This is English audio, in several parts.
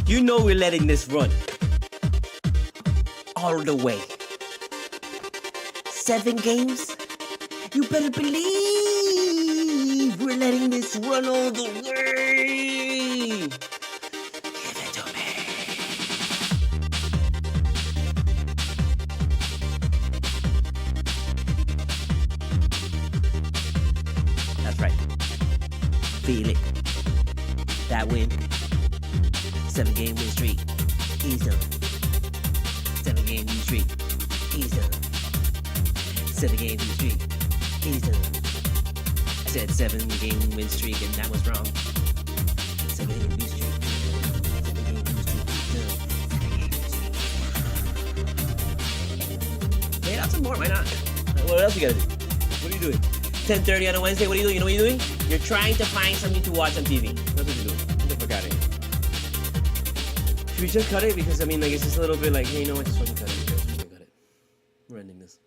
You know we're letting this run all the way. 7 games? You better believe we're letting this run all the way. Give it to me. That's right. Feel it. That win. 7-game win streak. He's done. 7-game win streak. He's done. 7-game win streak. He's done. I said 7-game win streak and that was wrong. 7-game win streak. 7-game win streak. Hey, that's some more. Why not? What else you gotta do? What are you doing? 10:30 on a Wednesday. What are you doing? You know what you're doing? You're trying to find something to watch on TV. That's what you're doing. Get the fuck out of here. Should we just cut it? Because I mean, like, it's just a little bit like, hey, you know what? Just fucking cut it. Just fucking cut it. We're ending this.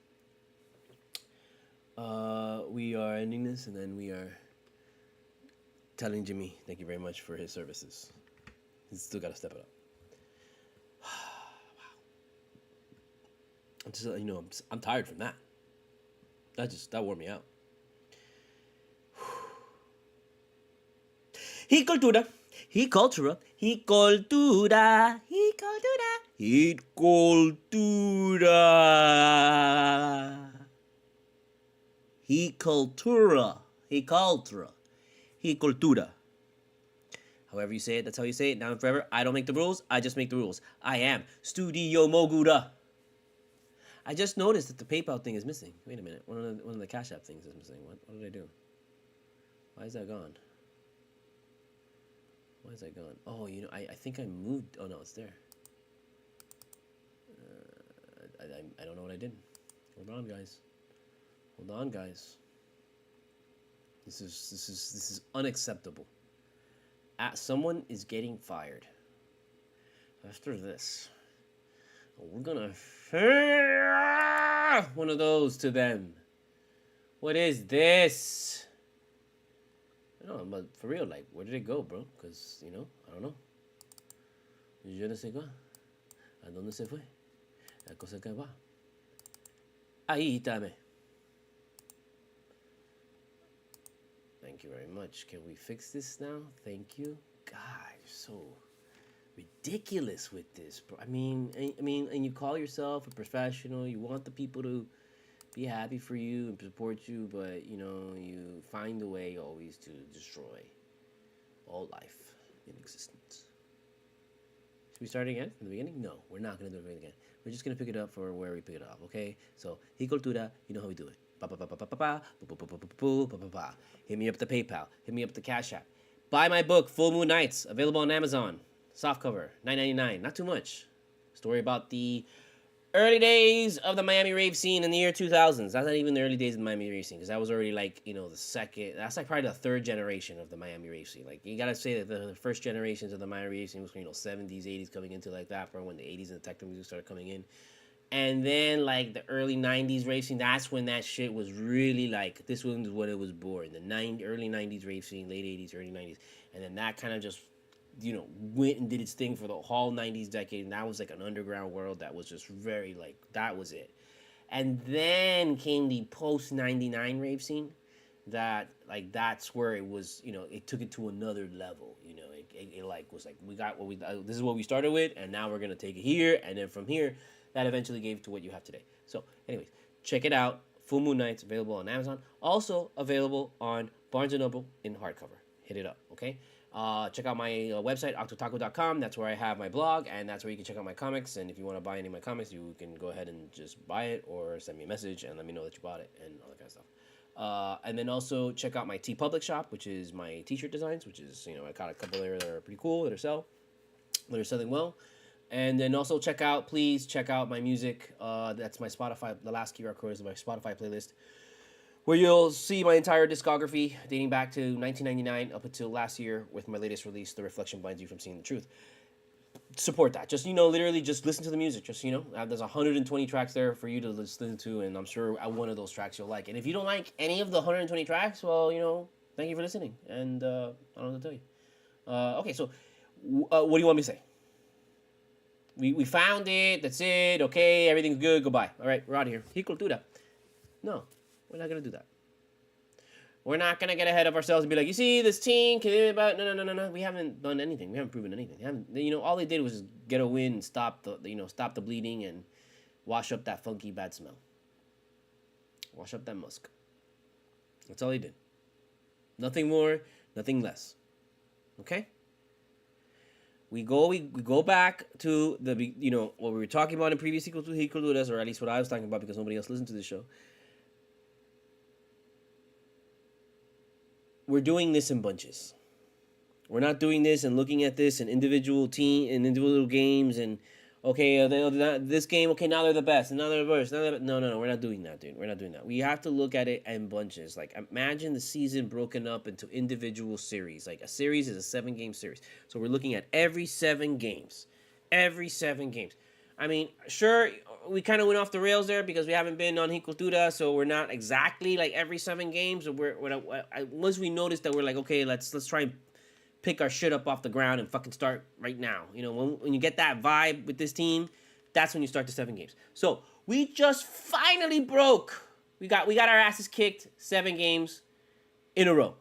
We are ending this, and then we are telling Jimmy thank you very much for his services. He's still got to step it up. Wow. I'm just, you know, I'm tired from that. That wore me out. He cultura. He cultura. He cultura. He cultura. He cultura. He cultura. He cultura. He cultura. However you say it, that's how you say it. Now and forever. I don't make the rules. I just make the rules. I am studiomogura. I just noticed that the PayPal thing is missing. Wait a minute. One of the CashApp things is missing. What did I do? Why is that gone? Why is that gone? Oh, you know, I think I moved. Oh, no, it's there. I don't know what I did. Hold on, guys. Hold on, guys. This is unacceptable. Someone is getting fired. After this, we're gonna one of those to them. What is this? No, but for real, like, where did it go, bro? Because, you know, I don't know. Je ne sais quoi. ¿A dónde se fue? La cosa que va. Ahí está. Thank you very much. Can we fix this now? Thank you. God, you're so ridiculous with this, bro. I mean, and you call yourself a professional. You want the people to be happy for you and support you, but, you know, you find a way always to destroy all life in existence. Should we start again from the beginning? No, we're not going to do it again. We're just going to pick it up for where we pick it up, okay? So, He Cultura, you know how we do it. Hit me up the PayPal. Hit me up the Cash App. Buy my book, Full Moon Nights, available on Amazon. Softcover, $9.99. Not too much. Story about the early days of the Miami rave scene in the year 2000s. That's not even the early days of the Miami rave scene, because that was already like, the second. That's like probably the third generation of the Miami rave scene. Like, you gotta say that the first generations of the Miami rave scene was 70s, 80s coming into like that, from when the 80s and the techno music started coming in. And then like the early 90s rave scene, that's when that shit was really like, this was when it was born. The early 90s rave scene, late 80s, early 90s. And then that kind of just went and did its thing for the whole 90s decade, and that was like an underground world that was just very like, that was it. And then came the post 99 rave scene, that like, that's where it was, it took it to another level. It like was like, we got what we, this is what we started with, and now we're gonna take it here, and then from here that eventually gave to what you have today. So anyways, check it out. Full Moon Nights, available on Amazon, also available on Barnes & Noble in hardcover. Hit it up, okay? Check out my website, octotaco.com. That's where I have my blog, and that's where you can check out my comics. And if you want to buy any of my comics, you can go ahead and just buy it, or send me a message and let me know that you bought it, and all that kind of stuff. And then also check out my TeePublic shop, which is my t-shirt designs, which is, I got a couple there that are pretty cool, that are selling well. And then also please check out my music. That's my Spotify. The last key record is my Spotify playlist, where you'll see my entire discography dating back to 1999 up until last year, with my latest release, The Reflection Blinds You from Seeing the Truth. Support that. Just, literally just listen to the music. Just, there's 120 tracks there for you to listen to, and I'm sure one of those tracks you'll like. And if you don't like any of the 120 tracks, well, thank you for listening. And I don't know what to tell you. Okay, so what do you want me to say? We found it. That's it. Okay, everything's good. Goodbye. All right, we're out of here. Cultura. No, we're not going to do that. We're not going to get ahead of ourselves and be like, you see, this team, no. We haven't done anything. We haven't proven anything. All they did was just get a win and stop the bleeding and wash up that funky bad smell. Wash up that musk. That's all they did. Nothing more, nothing less. Okay? We go back to the, what we were talking about in previous Culturas, or at least what I was talking about, because nobody else listened to this show. We're doing this in bunches. We're not doing this and looking at this in individual games, and okay, this game, okay, now they're the best, and now they're the worst. No, we're not doing that, dude. We're not doing that. We have to look at it in bunches. Like, imagine the season broken up into individual series. Like, a series is a 7-game series. So we're looking at every 7 games. Every 7 games. I mean, sure, we kind of went off the rails there because we haven't been on Cultura, so we're not exactly like every 7 games. Once we noticed that, we're like, okay, let's try and pick our shit up off the ground and fucking start right now. When you get that vibe with this team, that's when you start the 7 games. So we just finally broke. We got our asses kicked 7 games in a row.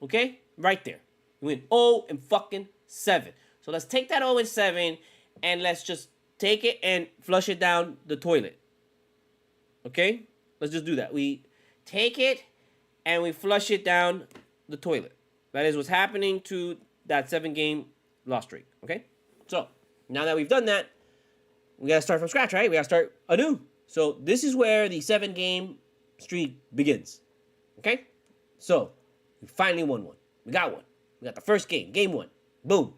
Okay, right there. We went 0-7. So let's take that 0-7 and let's just take it and flush it down the toilet. Okay, let's just do that. We take it and we flush it down the toilet. That is what's happening to that 7-game loss streak, okay? So, now that we've done that, we got to start from scratch, right? We got to start anew. So, this is where the 7-game streak begins, okay? So, we finally won one. We got one. We got the first game, game 1. Boom.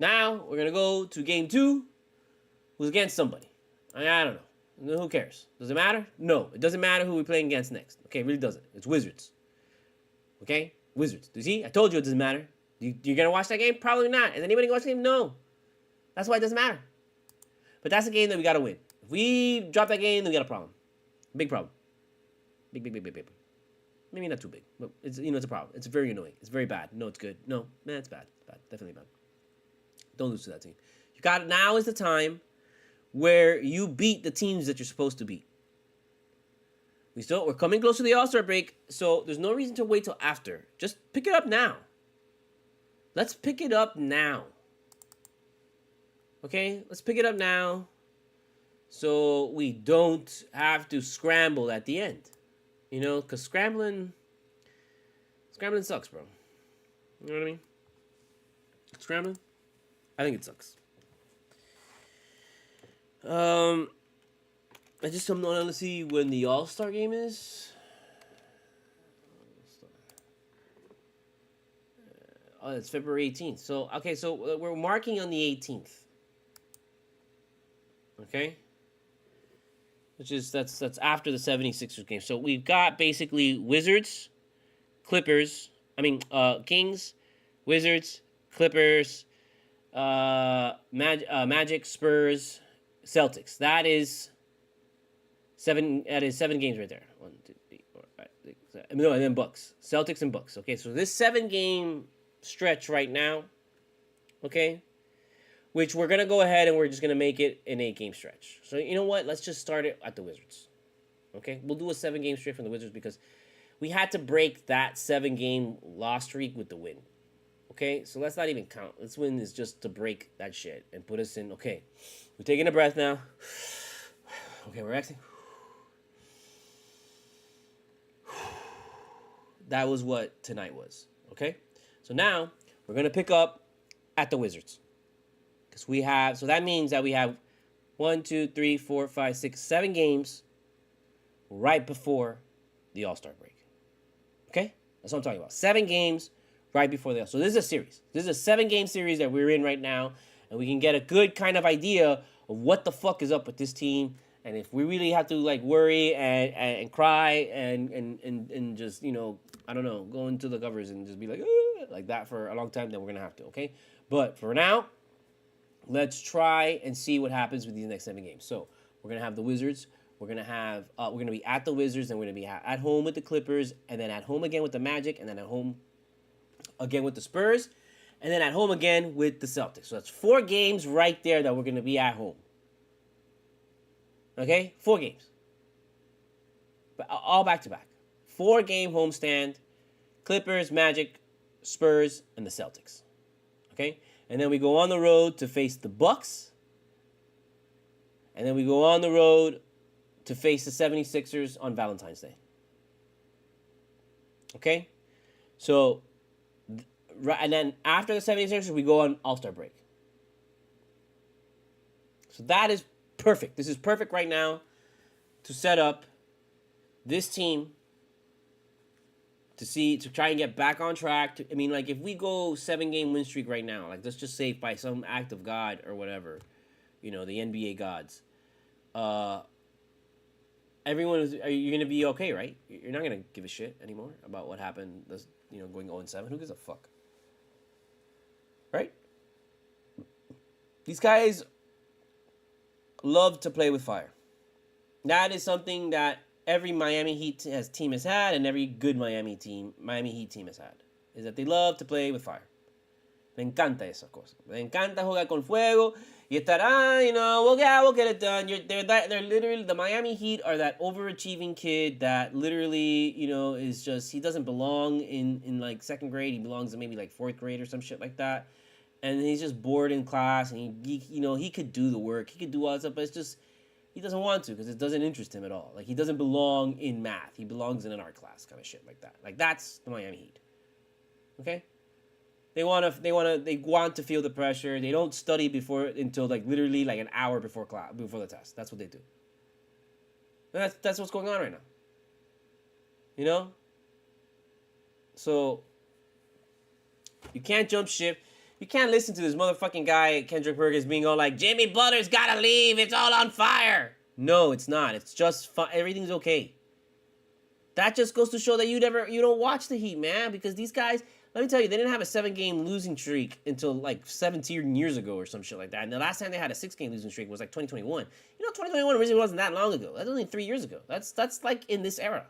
Now, we're going to go to game 2, who's against somebody. I don't know. Who cares? Does it matter? No, it doesn't matter who we're playing against next. Okay, it really doesn't. It's Wizards. Okay? Wizards. You see? I told you it doesn't matter. You're going to watch that game? Probably not. Is anybody going to watch the game? No. That's why it doesn't matter. But that's a game that we got to win. If we drop that game, then we got a problem. Big problem. Big. Maybe not too big, but it's a problem. It's very annoying. It's very bad. No, it's good. No, man, it's bad. It's bad. Definitely bad. Don't lose to that team. Now is the time where you beat the teams that you're supposed to beat. We're coming close to the All-Star break, so there's no reason to wait till after. Just pick it up now. Let's pick it up now. Okay? Let's pick it up now so we don't have to scramble at the end. Because scrambling sucks, bro. You know what I mean? Scrambling? I think it sucks. I just don't want to see when the All-Star game is. It's February 18th. So, okay, so we're marking on the 18th. Okay? Which is that's after the 76ers game. So we've got basically Wizards, Clippers, Kings, Wizards, Clippers, Magic, Spurs, Celtics. That is seven. That is 7 games right there. 1, 2, 3, 4, 5, 6, 7. No, and then Bucks, Celtics, and Bucks. Okay, so this 7 game stretch right now. Okay, which we're gonna go ahead and we're just gonna make it an 8 game stretch. So you know what? Let's just start it at the Wizards. Okay, we'll do a 7 game straight from the Wizards because we had to break that 7 game loss streak with the win. Okay, so let's not even count. This win is just to break that shit and put us in. Okay, we're taking a breath now. Okay, we're exhaling. That was what tonight was. Okay, so now we're gonna pick up at the Wizards because we have. So that means that we have 1, 2, 3, 4, 5, 6, 7 games right before the All-Star break. Okay, that's what I'm talking about. 7 games right before the. So this is a series. This is a 7 game series that we're in right now, and we can get a good kind of idea of what the fuck is up with this team, and if we really have to like worry and cry and just I don't know, go into the covers and just be like that for a long time, then we're gonna have to. Okay, but for now, let's try and see what happens with these next 7 games. So we're gonna have the Wizards. We're gonna be at the Wizards, and we're gonna be at home with the Clippers, and then at home again with the Magic, and then at home again with the Spurs, and then at home again with the Celtics. So that's 4 games right there that we're gonna be at home. Okay, 4 games, but all back to back. 4 game homestand: Clippers, Magic, Spurs, and the Celtics. Okay, and then we go on the road to face the Bucks, and then we go on the road to face the 76ers on Valentine's Day. Okay? So, and then after the 76ers, we go on All-Star break. So that is perfect. This is perfect right now to set up this team to try and get back on track. Like if we go 7 game win streak right now, like let's just say by some act of God or whatever, the NBA gods, you're gonna be okay, right? You're not gonna give a shit anymore about what happened. Going 0-7. Who gives a fuck, right? These guys love to play with fire. That is something that every Miami Heat team has had, and every good Miami Heat team has had, is that they love to play with fire. Me encanta esa cosa. Me encanta jugar con fuego. Y estar, we'll get it done. They're literally, the Miami Heat are that overachieving kid that literally, is just, he doesn't belong in like 2nd grade. He belongs in maybe like 4th grade or some shit like that. And he's just bored in class, and he could do the work. He could do all that stuff, but it's just, he doesn't want to because it doesn't interest him at all. Like, he doesn't belong in math. He belongs in an art class, kind of shit like that. Like, that's the Miami Heat. Okay? They want to feel the pressure. They don't study until like literally like an hour before the test. That's what they do. And that's what's going on right now. So you can't jump ship. You can't listen to this motherfucking guy, Kendrick Perkins, being all like, Jimmy Butler's gotta leave. It's all on fire. No, it's not. It's just everything's okay. That just goes to show that you don't watch the Heat, man, because these guys. Let me tell you, they didn't have a 7-game losing streak until like 17 years ago or some shit like that. And the last time they had a 6-game losing streak was like 2021. 2021 really wasn't that long ago. That's only 3 years ago. That's like in this era.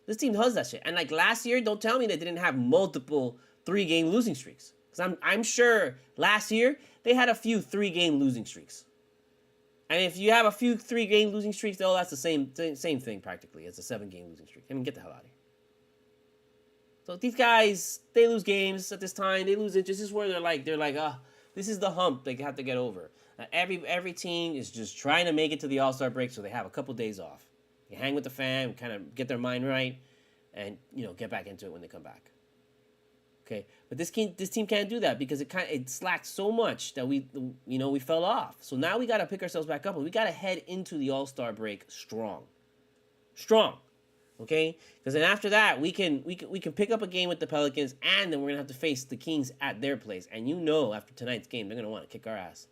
This team does that shit. And like last year, don't tell me they didn't have multiple 3-game losing streaks. Because I'm sure last year they had a few 3-game losing streaks. And if you have a few 3-game losing streaks, that's the same thing practically as a 7-game losing streak. Get the hell out of here. So these guys, they lose games at this time. They lose interest. This is where they're like, this is the hump they have to get over. Every team is just trying to make it to the All-Star break, so they have a couple days off. They hang with the fam, kind of get their mind right, and get back into it when they come back. Okay, but this team can't do that because it slacked so much that we fell off. So now we got to pick ourselves back up, and we got to head into the All-Star break strong. Okay, because then after that we can pick up a game with the Pelicans, and then we're gonna have to face the Kings at their place. And after tonight's game, they're gonna want to kick our ass.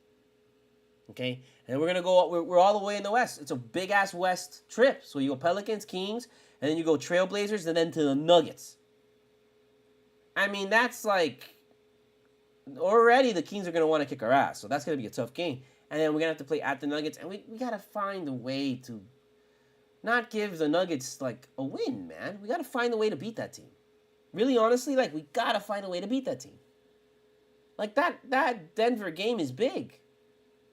Okay, and we're gonna go. We're all the way in the West. It's a big ass West trip. So you go Pelicans, Kings, and then you go Trailblazers, and then to the Nuggets. I mean, that's like already the Kings are gonna want to kick our ass. So that's gonna be a tough game. And then we're gonna have to play at the Nuggets, and we gotta find a way to not give the Nuggets like a win, man. We gotta find a way to beat that team. Really, honestly, like we gotta find a way to beat that team. Like that Denver game is big.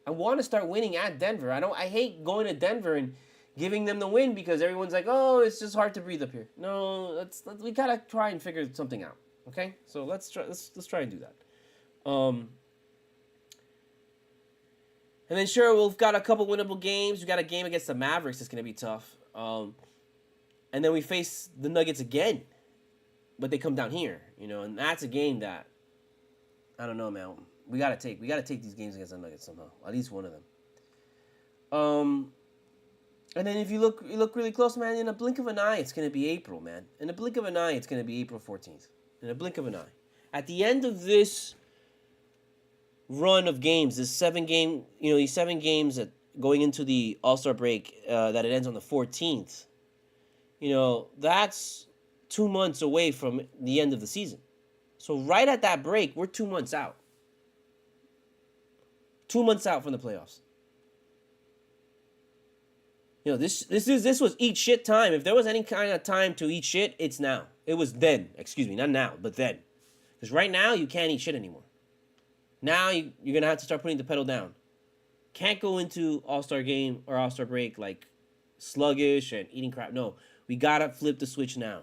I want to start winning at Denver. I hate going to Denver and giving them the win because everyone's like, "Oh, it's just hard to breathe up here." No, we gotta try and figure something out. Okay, so let's try and do that. And then sure, we've got a couple winnable games. We got a game against the Mavericks that's gonna be tough. And then we face the Nuggets again, but they come down here, and that's a game that I don't know, man. We gotta take these games against the Nuggets somehow. At least one of them. And then if you look really close, man, in a blink of an eye, it's gonna be April, man. In a blink of an eye, it's gonna be April 14th. In a blink of an eye. At the end of this run of games, these 7 games that going into the All-Star break, that it ends on the 14th. That's 2 months away from the end of the season. So right at that break, we're 2 months out. 2 months out from the playoffs. This was eat shit time. If there was any kind of time to eat shit, it's now. It was then. Excuse me, not now, but then. Because right now, you can't eat shit anymore. Now, you're going to have to start putting the pedal down. Can't go into All-Star game or All-Star break like sluggish and eating crap. No, we got to flip the switch now.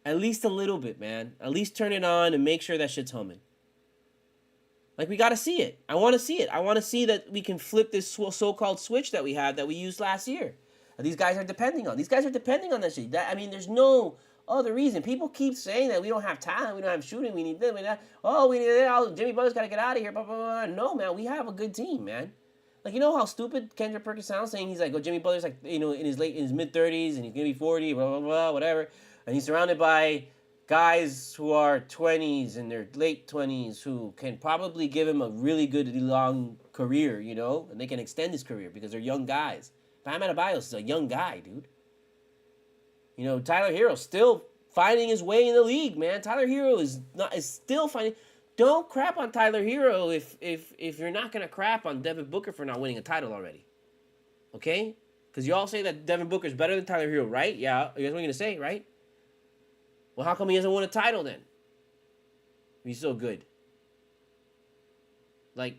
At least a little bit, man. At least turn it on and make sure that shit's humming. Like, we got to see it. I want to see it. I want to see that we can flip this so-called switch that we had that we used last year. That these guys are depending on. These guys are depending on that shit. There's no other reason. People keep saying that we don't have talent, we don't have shooting, we need this, we need that. Oh, we need that. Jimmy Butler's got to get out of here. Blah, blah, blah. No, man, we have a good team, man. Like, you know how stupid Kendrick Perkins sounds saying he's like, oh, Jimmy Butler's like, in his mid-30s and he's going to be 40, blah, blah, blah, whatever. And he's surrounded by guys who are 20s and their late 20s who can probably give him a really good long career, and they can extend his career because they're young guys. Bam Adebayo is a young guy, dude. Tyler Hero's still finding his way in the league, man. Tyler Hero is still finding. Don't crap on Tyler Hero if you're not gonna crap on Devin Booker for not winning a title already. Okay? Because you all say that Devin Booker's better than Tyler Hero, right? Yeah, that's what you're gonna say, right? Well, how come he hasn't won a title then? He's so good. Like,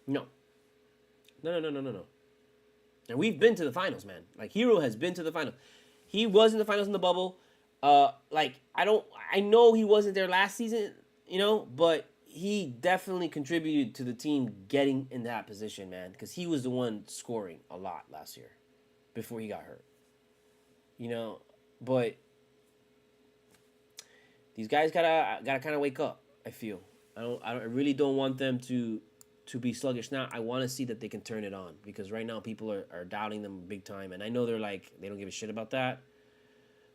no. No. And we've been to the finals, man. Like, Hero has been to the finals. He was in the finals in the bubble. I know he wasn't there last season, but he definitely contributed to the team getting in that position, man. Because he was the one scoring a lot last year before he got hurt. But these guys gotta kind of wake up. I feel I really don't want them to be sluggish now. I want to see that they can turn it on because right now people are doubting them big time, and I know they don't give a shit about that.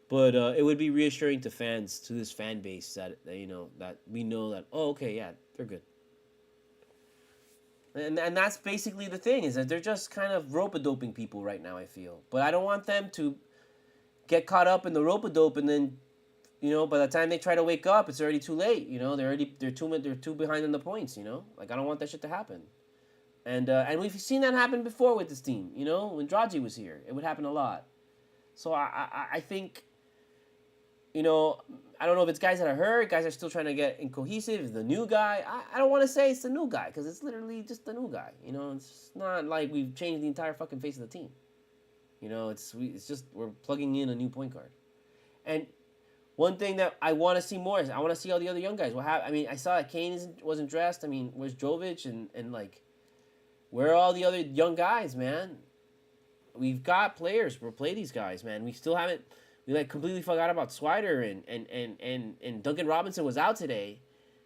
But it would be reassuring to fans, to this fan base that that we know that yeah, they're good. And that's basically the thing is that they're just kind of rope-a-doping people right now. I feel, but I don't want them to get caught up in the rope-a-dope, and then, by the time they try to wake up, it's already too late. They're too behind on the points. Like I don't want that shit to happen. And we've seen that happen before with this team. When Dragic was here, it would happen a lot. So I think, I don't know if it's guys that are hurt, guys are still trying to get incohesive. The new guy, I don't want to say it's the new guy because it's literally just the new guy. It's not like we've changed the entire fucking face of the team. It's just we're plugging in a new point guard. And one thing that I want to see more is I want to see all the other young guys. I saw that Kane wasn't dressed. Where's Jovic and like, where are all the other young guys, man? We've got players. We'll play these guys, man. We still haven't. We completely forgot about Swider and Duncan Robinson was out today,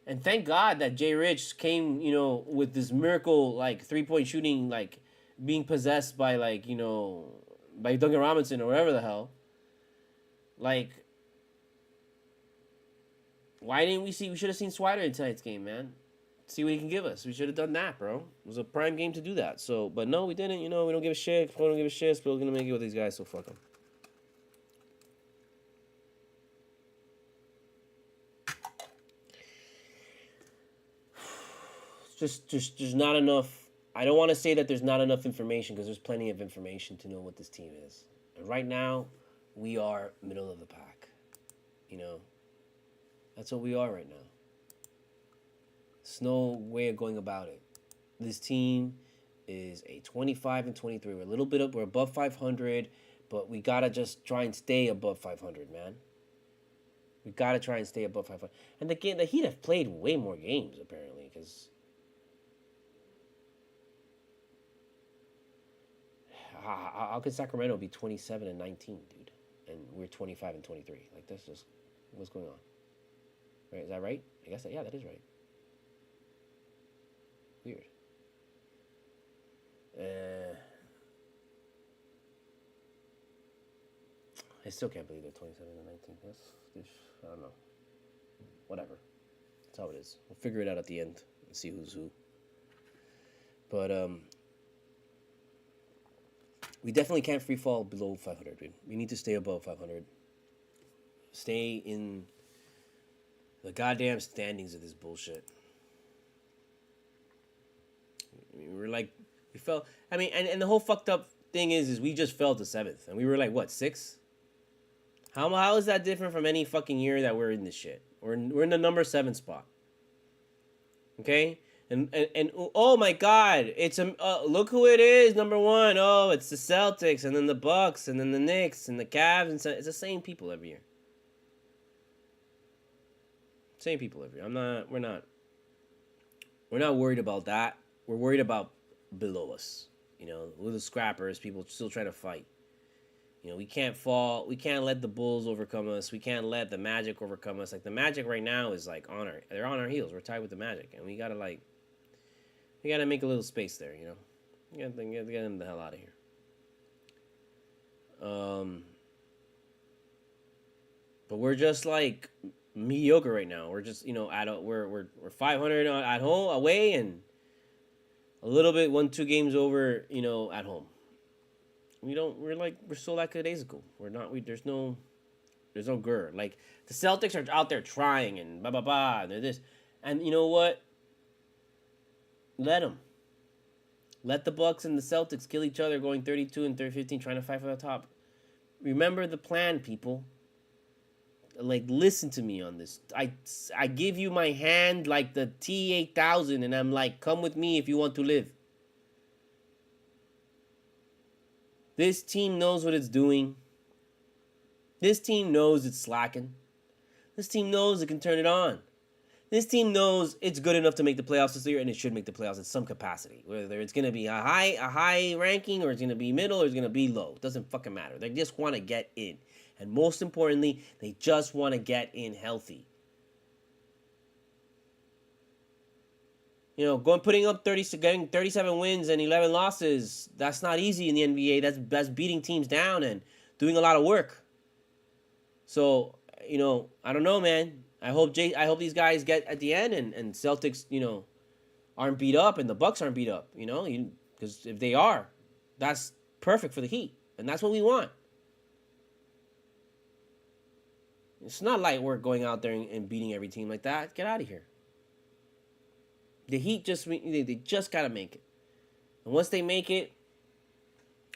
and thank God that Jay Rich came, with this miracle 3-point shooting, being possessed by by Duncan Robinson or whatever the hell. Why didn't we see? We should have seen Swider in tonight's game, man. See what he can give us. We should have done that, bro. It was a prime game to do that. So, but no, we didn't. You know, we don't give a shit. We don't give a shit. Still gonna make it with these guys. So fuck them. Just not enough. I don't want to say that there's not enough information because there's plenty of information to know what this team is. And right now, we are middle of the pack. You know, that's what we are right now. There's no way of going about it. This team is a 25-23. We're a little bit up. We're above 500, but we gotta just try and stay above 500, man. We gotta try and stay above 500. And the Heat have played way more games apparently, because how could Sacramento be 27-19, dude, and we're 25-23? Like, that's just what's going on, right? Is that right? I guess that, yeah, that is right. Weird. I still can't believe they're 27-19. That's I don't know. Whatever. That's how it is. We'll figure it out at the end and see who's who. But we definitely can't free fall below 500, dude. We need to stay above 500. Stay in the goddamn standings of this bullshit. We fell. I mean, and the whole fucked up thing is we just fell to 7th, and we were like, what, 6th? How is that different from any fucking year that we're in this shit? We're in the number 7 spot. Okay, and oh my God, it's look who it is, number 1. Oh, it's the Celtics, and then the Bucks, and then the Knicks, and the Cavs, and it's the same people every year. Same people every year. We're not worried about that. We're worried about below us. You know, we're the scrappers, people still trying to fight. You know, we can't fall. We can't let the Bulls overcome us. We can't let the Magic overcome us. Like, the Magic right now is like they're on our heels. We're tied with the Magic, and we gotta make a little space there. You know, we gotta get them the hell out of here. But we're just like mediocre right now. We're just, you know, we're 500 at home away, and a little bit 1-2 games over, you know, at home. We're so lackadaisical. There's no grr. Like, the Celtics are out there trying and blah blah blah, and they're this, and you know what? Let them. Let the Bucks and the Celtics kill each other, going 32 and 15, trying to fight for the top. Remember the plan, people. Like, listen to me on this. I give you my hand like the T-8000, and I'm like, come with me if you want to live. This team knows what it's doing. This team knows it's slacking. This team knows it can turn it on. This team knows it's good enough to make the playoffs this year, and it should make the playoffs in some capacity. Whether it's going to be a high ranking, or it's going to be middle, or it's going to be low. It doesn't fucking matter. They just want to get in. And most importantly, they just want to get in healthy. You know, putting up getting 37 wins and 11 losses, that's not easy in the NBA. That's beating teams down and doing a lot of work. So, you know, I don't know, man. I hope these guys get at the end, and Celtics, you know, aren't beat up, and the Bucks aren't beat up, you know, because if they are, that's perfect for the Heat, and that's what we want. It's not like we're going out there and beating every team like that. Get out of here. The Heat they just gotta make it, and once they make it,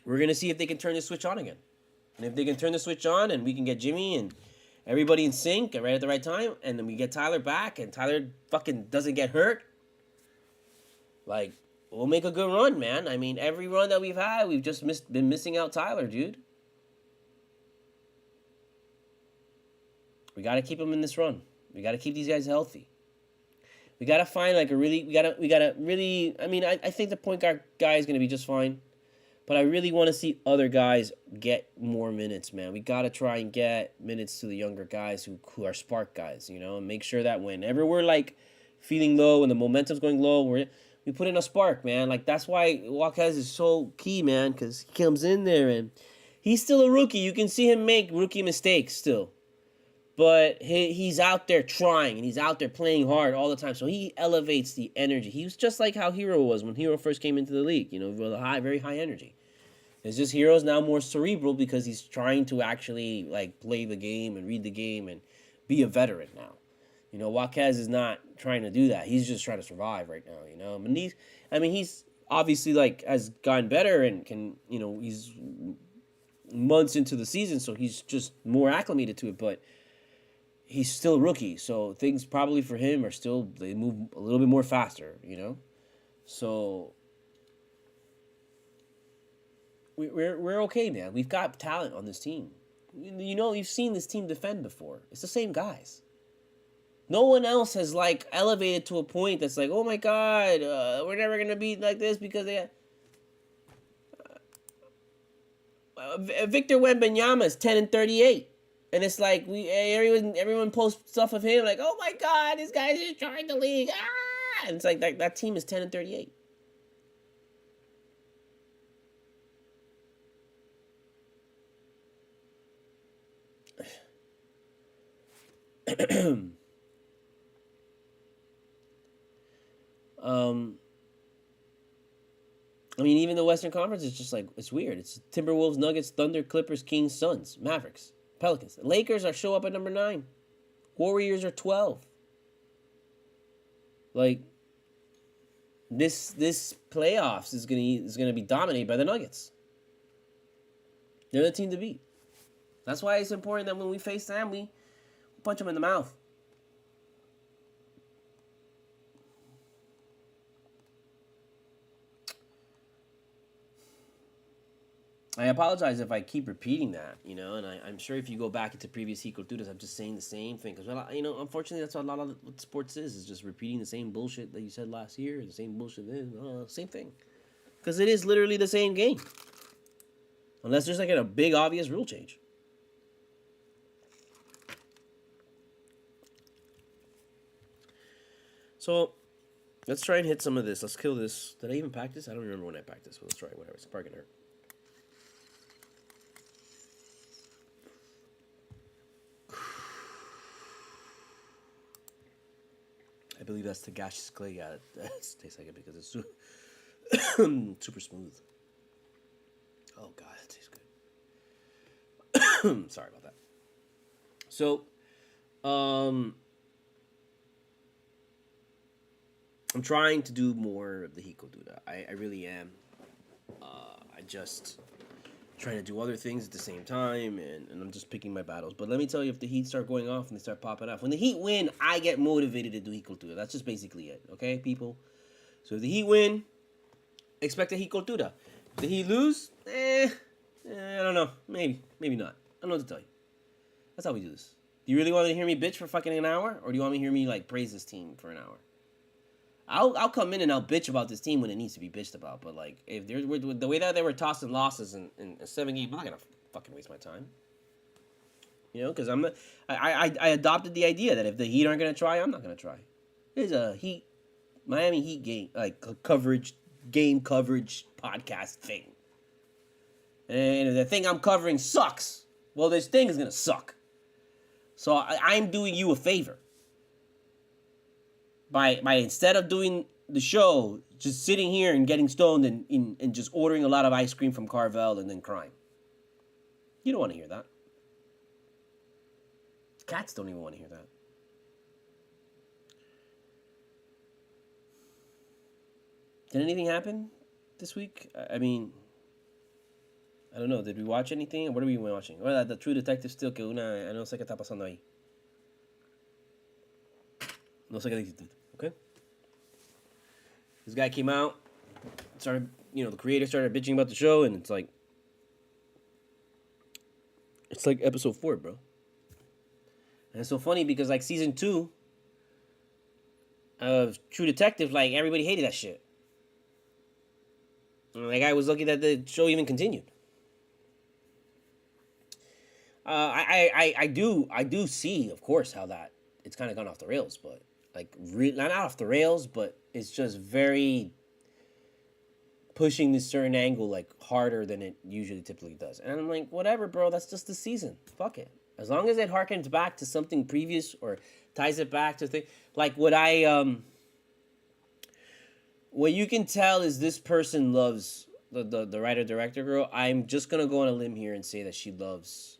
we're gonna see if they can turn the switch on again. And if they can turn the switch on, and we can get Jimmy and everybody in sync and right at the right time, and then we get Tyler back, and Tyler fucking doesn't get hurt, like, we'll make a good run, man. I mean, every run that we've had, we've just been missing out Tyler, dude. We gotta keep him in this run. We gotta keep these guys healthy. We gotta find like we gotta really. I mean, I think the point guard guy is gonna be just fine, but I really want to see other guys get more minutes, man. We gotta try and get minutes to the younger guys who are spark guys, you know, and make sure that whenever we're like feeling low and the momentum's going low, we put in a spark, man. Like, that's why Walquez is so key, man, because he comes in there and he's still a rookie. You can see him make rookie mistakes still. but he's out there trying and he's out there playing hard all the time. So he elevates the energy. He was just like how Hero was when Hero first came into the league. With a very high energy. It's just Hero's now more cerebral because he's trying to actually like play the game and read the game and be a veteran now. Jaquez is not trying to do that. He's just trying to survive right now. He's obviously like has gotten better and can. He's months into the season, so he's just more acclimated to it. But he's still a rookie, so things probably for him they move a little bit more faster. So we're okay, man. We've got talent on this team. You've seen this team defend before. It's the same guys. No one else has like elevated to a point that's like, oh my god, we're never gonna be like this because they. Victor Wembanyama is 10-38, and it's like everyone posts stuff of him like, oh my god, this guy's just trying the league. And it's like that team is 10-38. Even the Western Conference is just like, it's weird. It's Timberwolves, Nuggets, Thunder, Clippers, Kings, Suns, Mavericks, Pelicans. The Lakers show up at number 9. Warriors are 12. Like, this playoffs is gonna be dominated by the Nuggets. They're the team to beat. That's why it's important that when we face them, we punch them in the mouth. I apologize if I keep repeating that, and I'm sure if you go back into previous Culturas, I'm just saying the same thing. Because, unfortunately, that's what a lot of what sports is just repeating the same bullshit that you said last year, the same bullshit then, same thing. Because it is literally the same game. Unless there's like a big, obvious rule change. So, let's try and hit some of this. Let's kill this. Did I even pack this? I don't remember when I packed this. But let's try it. Whatever. It's probably gonna hurt. I believe that's the gaseous clay. Yeah, it tastes like it because it's super smooth. Oh god, that tastes good. Sorry about that. So, I'm trying to do more of the Cultura. I really am. I just trying to do other things at the same time, and I'm just picking my battles. But let me tell you, if the Heat start going off and they start popping off, when the Heat win, I get motivated to do Cultura. That's just basically it, okay, people? So if the Heat win, expect a Cultura. If the Heat lose, I don't know. Maybe not. I don't know what to tell you. That's how we do this. Do you really want to hear me bitch for fucking an hour? Or do you want me to hear me, like, praise this team for an hour? I'll come in and I'll bitch about this team when it needs to be bitched about. But, like, if there's the way that they were tossing losses in a 7-game, I'm not going to fucking waste my time. Because I adopted the idea that if the Heat aren't going to try, I'm not going to try. There's a Miami Heat game, like, game coverage podcast thing. And if the thing I'm covering sucks, well, this thing is going to suck. So I'm doing you a favor. By instead of doing the show, just sitting here and getting stoned and just ordering a lot of ice cream from Carvel and then crying. You don't want to hear that. Cats don't even want to hear that. Did anything happen this week? I don't know. Did we watch anything? What are we watching? Well, the True Detective still que una... No sé qué está pasando ahí. No sé qué dice. Okay? This guy came out, started, the creator started bitching about the show, and it's like episode 4, bro. And it's so funny because, like, season 2 of True Detective, like, everybody hated that shit. And that guy was lucky that the show even continued. I do see, of course, how that it's kind of gone off the rails, but not off the rails, but it's just very pushing this certain angle harder than it usually typically does. And I'm like, whatever, bro. That's just the season. Fuck it. As long as it harkens back to something previous or ties it back to thing like what you can tell is this person loves the writer director girl. I'm just gonna go on a limb here and say that she loves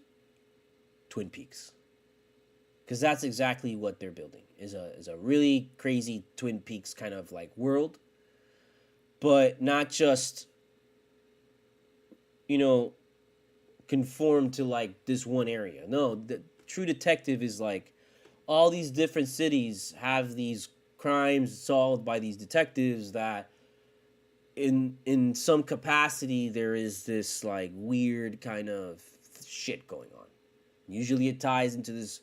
Twin Peaks, because that's exactly what they're building is a really crazy Twin Peaks kind of like world, but not just, you know, conform to like this one area. No, the True Detective is like all these different cities have these crimes solved by these detectives that in some capacity there is this like weird kind of shit going on. Usually it ties into this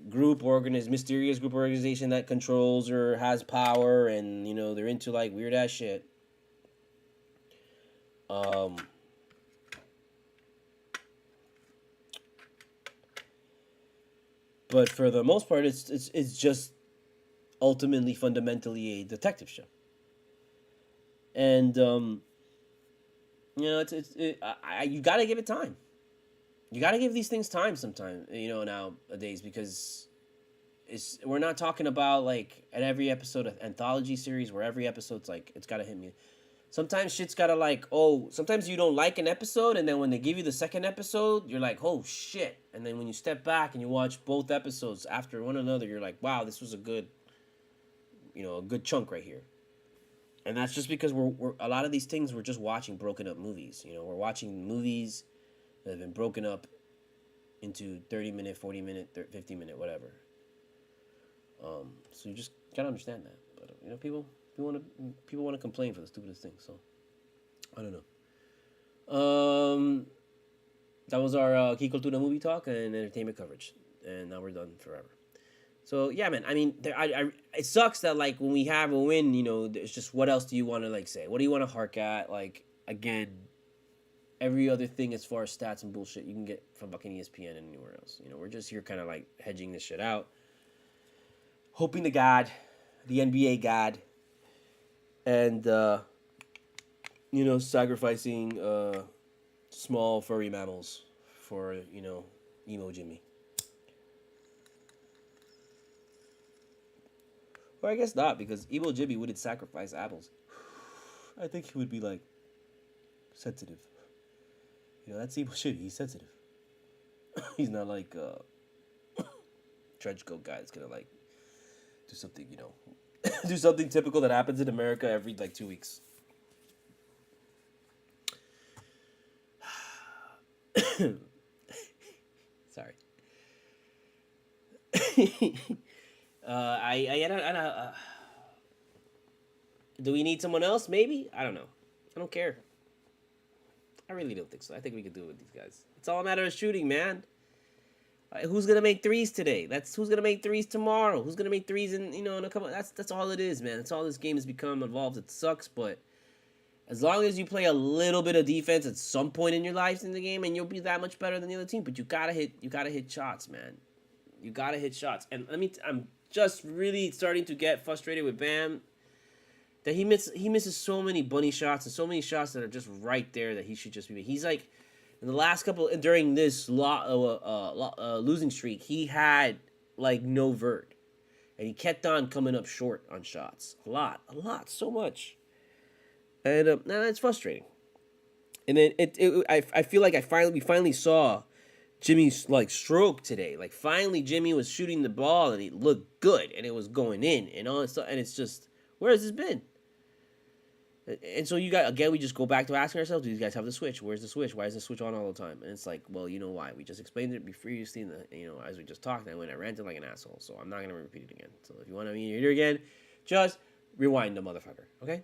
mysterious group organization that controls or has power, and you know they're into like weird ass shit. But for the most part, it's just ultimately fundamentally a detective show, and you know you gotta give it time. You gotta give these things time sometime, you know, nowadays, because we're not talking about like at every episode of anthology series where every episode's like it's gotta hit me. Sometimes shit's gotta like, oh, sometimes you don't like an episode, and then when they give you the second episode, you're like, oh shit. And then when you step back and you watch both episodes after one another, you're like, wow, this was a good chunk right here. And that's just because we're a lot of these things we're just watching broken up movies. You know, we're watching movies that have been broken up into 30-minute, 40-minute, 50-minute, whatever. So you just gotta understand that. But you know, people want to complain for the stupidest thing. So I don't know. That was our Key Cultura movie talk and entertainment coverage, and now we're done forever. So yeah, man. I mean, it sucks that like when we have a win, you know, it's just what else do you want to like say? What do you want to hark at? Like again, every other thing as far as stats and bullshit you can get from fucking ESPN and anywhere else. You know, we're just here kind of like hedging this shit out, hoping to God, the NBA God, and you know, sacrificing small furry mammals for, you know, emo Jimmy. Or I guess not, because emo Jimmy wouldn't sacrifice apples. I think he would be like sensitive. You know, that's emo shit. He's sensitive. He's not like trench coat guy that's gonna like do something, you know, do something typical that happens in America every like 2 weeks. Sorry. I don't. Do we need someone else? Maybe. I don't know. I don't care. I really don't think so. I think we could do it with these guys. It's all a matter of shooting, man. Who's gonna make threes today? That's who's gonna make threes tomorrow. Who's gonna make threes in a couple? That's all it is, man. That's all this game has become involved. It sucks, but as long as you play a little bit of defense at some point in your lives in the game, and you'll be that much better than the other team. But you gotta hit shots, man. You gotta hit shots. And I'm just really starting to get frustrated with Bam. That he misses so many bunny shots and so many shots that are just right there that he should just be. He's like, in the last couple during this losing streak, he had like no vert, and he kept on coming up short on shots. A lot, so much. And now it's frustrating. And then I feel like we finally saw Jimmy's like stroke today. Like finally Jimmy was shooting the ball and it looked good and it was going in and all that stuff. And it's just, where has this been? And so we just go back to asking ourselves, do these guys have the switch? Where's the switch? Why is the switch on all the time? And it's like, well, you know why? We just explained it previously, as we just talked, and I ranted like an asshole. So I'm not going to repeat it again. So if you want to hear it again, just rewind the motherfucker, okay?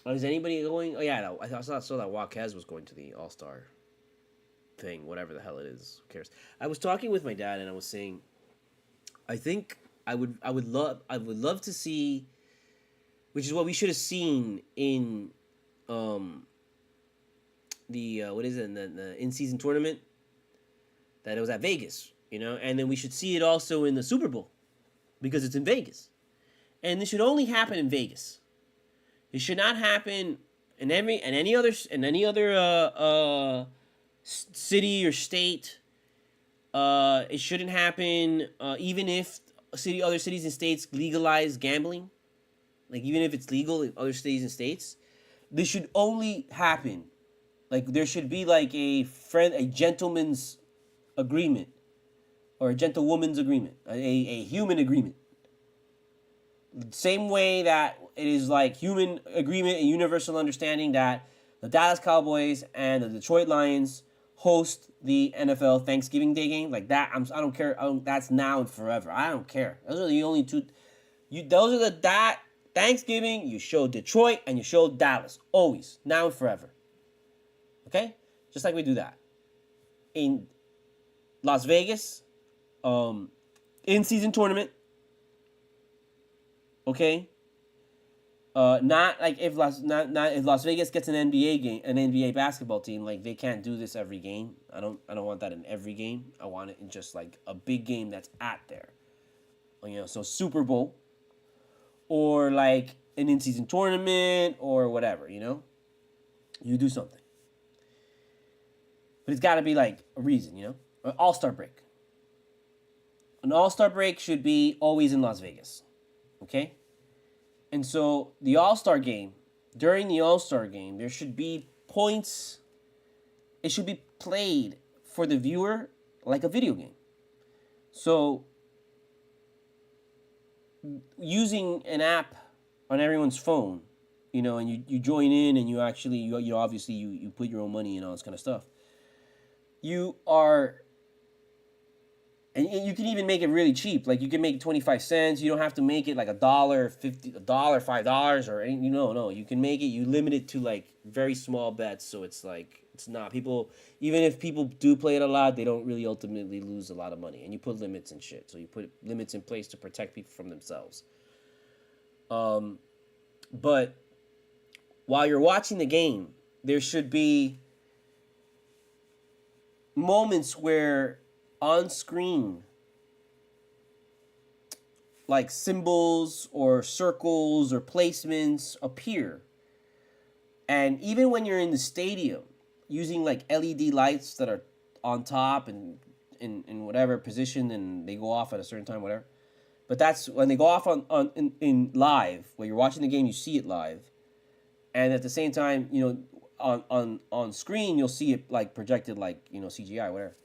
Is anybody going? Oh, yeah, I saw that Jaquez was going to the All-Star thing, whatever the hell it is. Who cares? I was talking with my dad and I was saying, I think I would love to see, which is what we should have seen in the in-season tournament, that it was at Vegas, and then we should see it also in the Super Bowl because it's in Vegas, and this should only happen in Vegas. It should not happen in any other city or state. It shouldn't happen even if other cities and states legalize gambling. Like even if it's legal in other cities and states, this should only happen. Like there should be like a gentleman's agreement or a gentlewoman's agreement, a human agreement. Same way that it is like human agreement and universal understanding that the Dallas Cowboys and the Detroit Lions host the NFL Thanksgiving Day game. Like that, I don't care. That's now and forever. I don't care. Those are the only two. Those are that Thanksgiving. You show Detroit and you show Dallas. Always, now and forever. Okay, just like we do that in Las Vegas, in-season tournament. Okay. Not like if Las Vegas gets an NBA game, an NBA basketball team, like they can't do this every game. I don't want that in every game. I want it in just like a big game that's at there. So Super Bowl or like an in-season tournament or whatever, you do something. But it's got to be like a reason, An All-Star break. An All-Star break should be always in Las Vegas. Okay? And so the All-Star game, during the All-Star game, there should be points. It should be played for the viewer like a video game. So using an app on everyone's phone, and you join in and you actually, obviously you put your own money and all this kind of stuff. You are... And you can even make it really cheap. Like you can make it 25 cents. You don't have to make it like $1, $50, $5, or any. No. You can make it. You limit it to like very small bets. So it's like it's not people. Even if people do play it a lot, they don't really ultimately lose a lot of money. And you put limits and shit. So you put limits in place to protect people from themselves. But while you're watching the game, there should be moments where on screen, like symbols or circles or placements appear. And even when you're in the stadium, using like LED lights that are on top and in whatever position, and they go off at a certain time, whatever. But that's when they go off in live, where you're watching the game, you see it live. And at the same time, on screen, you'll see it like projected like, CGI, whatever.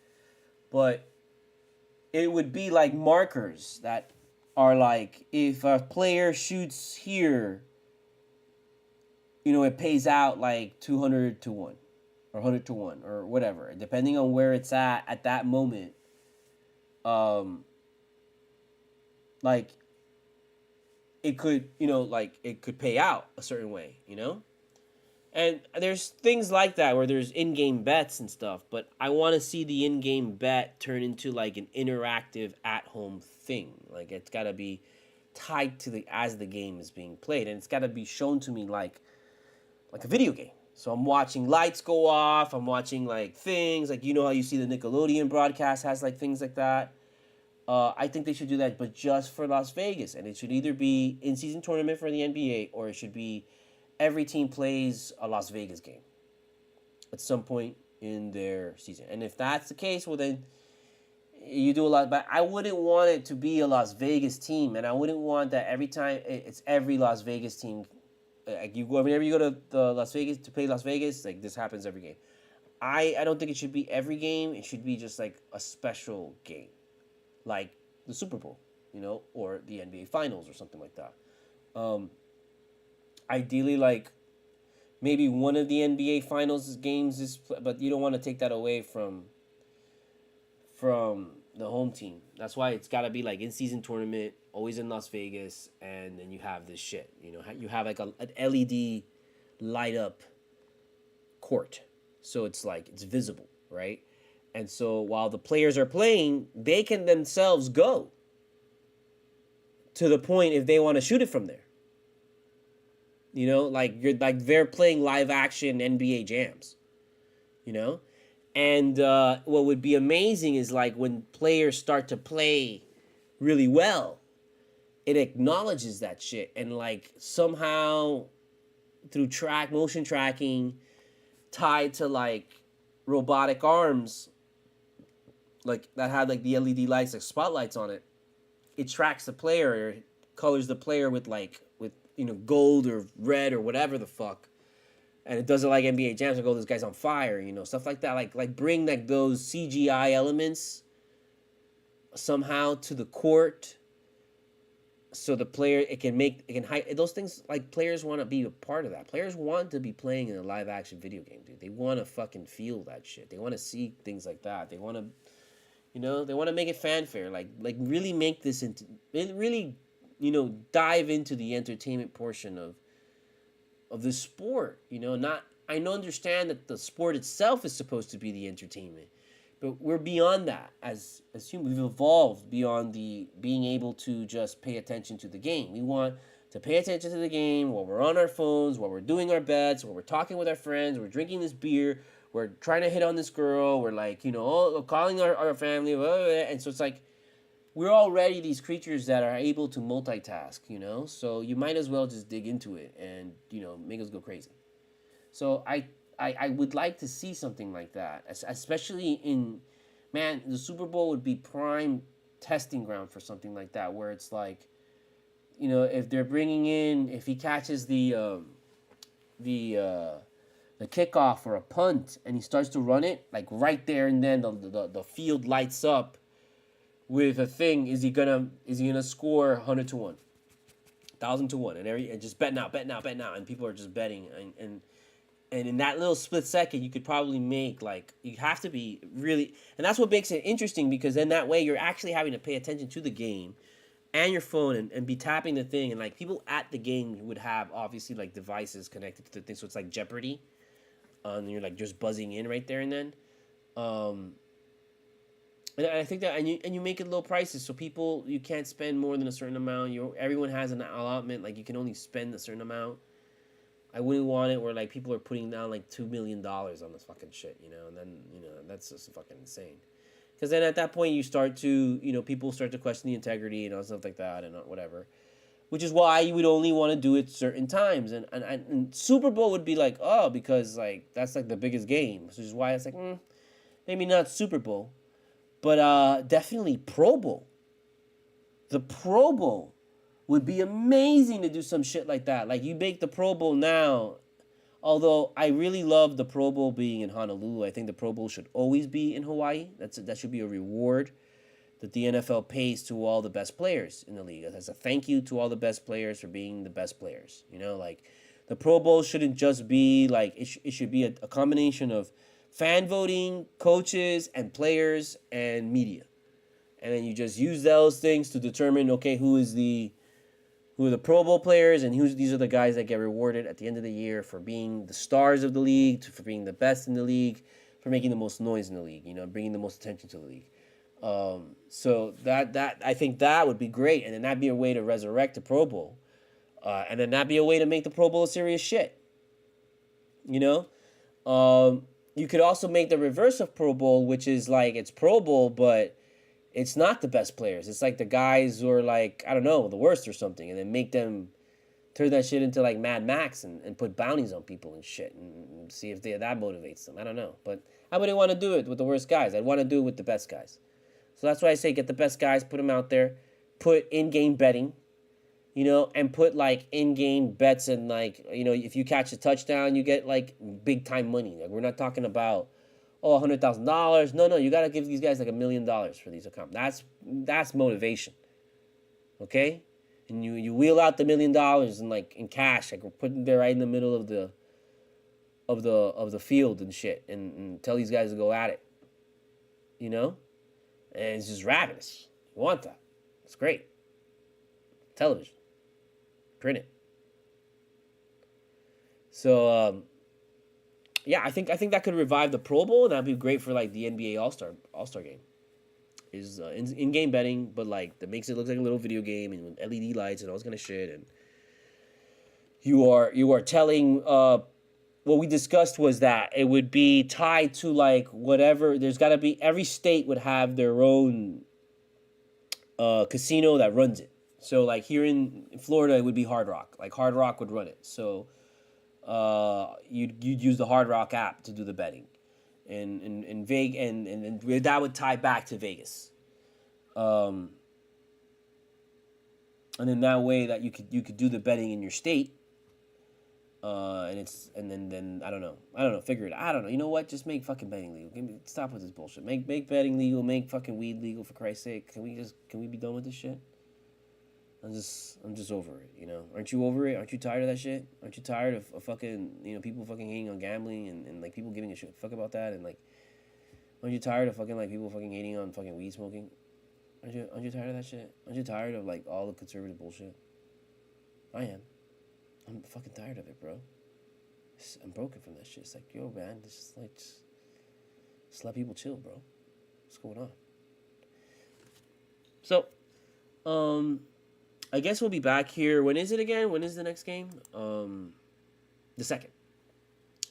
But it would be like markers that are like, if a player shoots here, it pays out like 200 to 1 or 100 to 1 or whatever, depending on where it's at that moment. Like it could, it could pay out a certain way, And there's things like that where there's in-game bets and stuff, but I want to see the in-game bet turn into like an interactive at-home thing. Like it's got to be tied to as the game is being played, and it's got to be shown to me like a video game. So I'm watching lights go off, I'm watching like things like how you see the Nickelodeon broadcast has like things like that. I think they should do that, but just for Las Vegas, and it should either be in-season tournament for the NBA or it should be every team plays a Las Vegas game at some point in their season. And if that's the case, well, then you do a lot. But I wouldn't want it to be a Las Vegas team, and I wouldn't want that every time it's every Las Vegas team. Like whenever you go to the Las Vegas to play Las Vegas, like this happens every game. I don't think it should be every game. It should be just like a special game, like the Super Bowl, or the NBA Finals or something like that. Ideally, like maybe one of the NBA Finals games is, but you don't want to take that away from the home team. That's why it's got to be like in-season tournament, always in Las Vegas, and then you have this shit. You have like an LED light up court, so it's like it's visible, right? And so while the players are playing, they can themselves go to the point if they want to shoot it from there. Like they're playing live action NBA jams, And what would be amazing is like when players start to play really well, it acknowledges that shit and like somehow through motion tracking, tied to like robotic arms, like that had like the LED lights, like spotlights on it. It tracks the player, or colors the player with gold or red or whatever the fuck, and it does it like NBA Jams. Like, oh, this guy's on fire, stuff like that. Like bring like those CGI elements somehow to the court, so the player it can hide those things. Like, players want to be a part of that. Players want to be playing in a live action video game, dude. They want to fucking feel that shit. They want to see things like that. They want to, they want to make it fanfare. Like really make this into really, dive into the entertainment portion of the sport. Not I don't understand that the sport itself is supposed to be the entertainment. But we're beyond that as humans. We've evolved beyond the being able to just pay attention to the game. We want to pay attention to the game while we're on our phones, while we're doing our bets, while we're talking with our friends, we're drinking this beer, we're trying to hit on this girl, we're like, calling our family, blah, blah, blah. And so it's like, we're already these creatures that are able to multitask, So you might as well just dig into it and, make us go crazy. So I would like to see something like that, especially the Super Bowl would be prime testing ground for something like that, where it's like, if they're bringing in, if he catches the kickoff or a punt and he starts to run it, like right there and then the field lights up with a thing. Is he gonna score 100 to 1, 1,000 to 1, and just bet now, and people are just betting and in that little split second, you could probably make, like, you have to be really, and that's what makes it interesting, because then that way you're actually having to pay attention to the game and your phone and be tapping the thing. And like, people at the game would have obviously like devices connected to the thing, so it's like Jeopardy, and you're like just buzzing in right there and then. And I think that, and you make it low prices, so people, you can't spend more than a certain amount. Everyone has an allotment, like you can only spend a certain amount. I wouldn't want it where like people are putting down like $2 million on this fucking shit, and then that's just fucking insane. Because then at that point you start to people start to question the integrity and all stuff like that and whatever, which is why you would only want to do it certain times. And Super Bowl would be like, oh, because like that's like the biggest game, which is why it's like maybe not Super Bowl, but definitely Pro Bowl. The Pro Bowl would be amazing to do some shit like that. Like, you make the Pro Bowl now. Although I really love the Pro Bowl being in Honolulu. I think the Pro Bowl should always be in Hawaii. That should be a reward that the NFL pays to all the best players in the league. As a thank you to all the best players for being the best players. Like, the Pro Bowl shouldn't just be like, it should be a combination of fan voting, coaches, and players, and media. And then you just use those things to determine, okay, who are the Pro Bowl players, and these are the guys that get rewarded at the end of the year for being the stars of the league, for being the best in the league, for making the most noise in the league, bringing the most attention to the league. So that I think that would be great, and then that'd be a way to resurrect the Pro Bowl, and then that'd be a way to make the Pro Bowl a serious shit. You could also make the reverse of Pro Bowl, which is like, it's Pro Bowl, but it's not the best players. It's like the guys who are like, I don't know, the worst or something. And then make them turn that shit into like Mad Max and put bounties on people and shit and see if that motivates them. I don't know. But I wouldn't want to do it with the worst guys. I'd want to do it with the best guys. So that's why I say get the best guys, put them out there, put in-game betting, and put like in-game bets, and like, if you catch a touchdown, you get like big-time money. Like, we're not talking about, $100,000. No, you got to give these guys like $1 million for these accounts. That's motivation. Okay? And you wheel out the $1 million in cash, like we're putting there right in the middle of the field and shit, and tell these guys to go at it. And it's just ravenous. You want that. It's great. Television. Print it. So yeah, I think that could revive the Pro Bowl, and that'd be great for like the NBA All-Star game. Is in-game betting, but like that makes it look like a little video game, and with LED lights and all this kind of shit. And you are telling what we discussed was that it would be tied to like whatever. There's got to be, every state would have their own casino that runs it. So like here in Florida, it would be Hard Rock. Like Hard Rock would run it. So you'd use the Hard Rock app to do the betting, and Vegas, and that would tie back to Vegas. And in that way that you could do the betting in your state, and then I don't know, figure it out. I don't know. You know what? Just make fucking betting legal. Stop with this bullshit. Make betting legal. Make fucking weed legal, for Christ's sake. Can we be done with this shit? I'm just over it. You know? Aren't you over it? Aren't you tired of that shit? Aren't you tired of fucking, you know, people fucking hating on gambling and like people giving a shit fuck about that, and like, aren't you tired of fucking like people fucking hating on fucking weed smoking? Aren't you tired of that shit? Aren't you tired of like all the conservative bullshit? I am. I'm fucking tired of it, bro. I'm broken from that shit. It's like, yo, man, just let people chill, bro. What's going on? So, I guess we'll be back here. When is it again? When is the next game? The 2nd,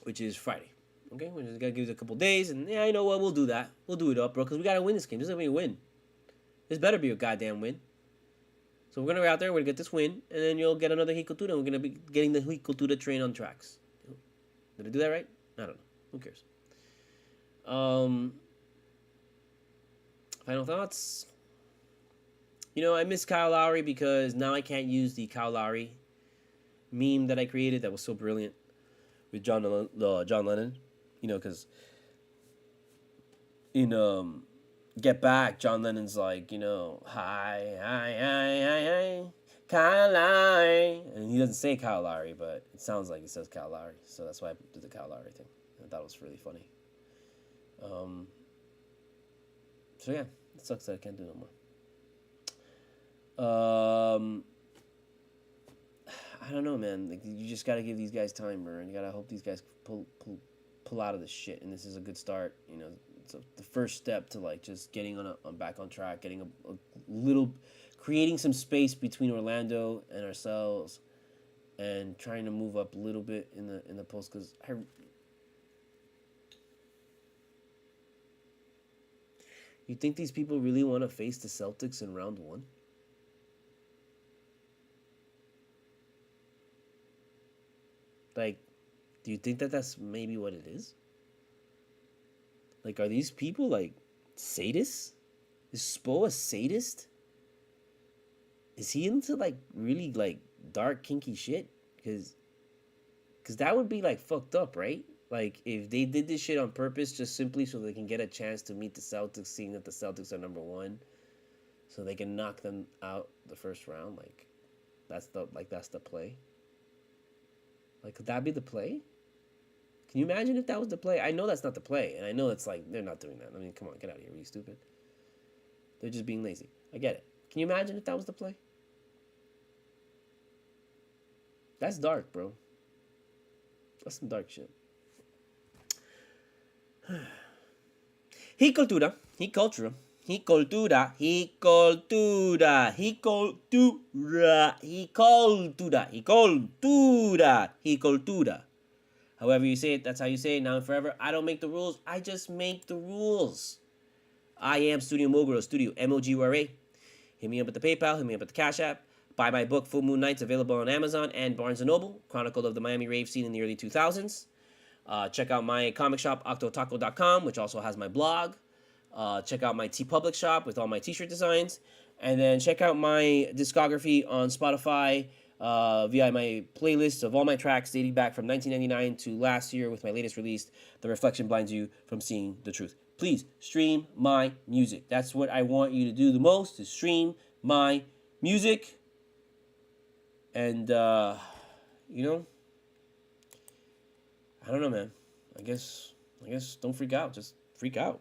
which is Friday. Okay, we're just gonna give it a couple days, and yeah, you know what? We'll do that. We'll do it up, bro, because we gotta win this game. This is gonna be a win. This better be a goddamn win. So we're gonna go out there. We're gonna get this win, and then you'll get another Cultura. We're gonna be getting the Cultura train on tracks. Did I do that right? I don't know. Who cares? Final thoughts. You know, I miss Kyle Lowry because now I can't use the Kyle Lowry meme that I created that was so brilliant with John Lennon. You know, because in Get Back, John Lennon's like, you know, hi, Kyle Lowry. And he doesn't say Kyle Lowry, but it sounds like he says Kyle Lowry. So that's why I did the Kyle Lowry thing. I thought it was really funny. So yeah, it sucks that I can't do no more. I don't know, man. Like, you just gotta give these guys time, bro, and you gotta hope these guys pull out of this shit. And this is a good start, you know. It's the first step to like just getting on back on track, getting a little, creating some space between Orlando and ourselves, and trying to move up a little bit in the post. Because you think these people really want to face the Celtics in round 1? Like, do you think that that's maybe what it is? Like, are these people, like, sadists? Is Spo a sadist? Is he into, like, really, like, dark, kinky shit? Because that would be, like, fucked up, right? Like, if they did this shit on purpose just simply so they can get a chance to meet the Celtics, seeing that the Celtics are number 1, so they can knock them out the first round, like, that's the play. Like, could that be the play? Can you imagine if that was the play? I know that's not the play, and I know it's like, they're not doing that. I mean, come on, get out of here. Are you stupid? They're just being lazy. I get it. Can you imagine if that was the play? That's dark, bro. That's some dark shit. Cultura. Cultura. Cultura. Cultura. Cultura. Cultura. Cultura. However you say it, that's how you say it now and forever. I don't make the rules. I just make the rules. I am Studio Mogura, Studio Mogura. Hit me up at the PayPal. Hit me up at the Cash App. Buy my book, Full Moon Nights, available on Amazon and Barnes & Noble, Chronicle of the Miami rave scene in the early 2000s. Check out my comic shop, octotaco.com, which also has my blog. Check out my TeePublic shop with all my t-shirt designs. And then check out my discography on Spotify via my playlist of all my tracks dating back from 1999 to last year with my latest release, The Reflection Blinds You from Seeing the Truth. Please stream my music. That's what I want you to do the most, is stream my music. And, you know, I don't know, man. I guess don't freak out. Just freak out.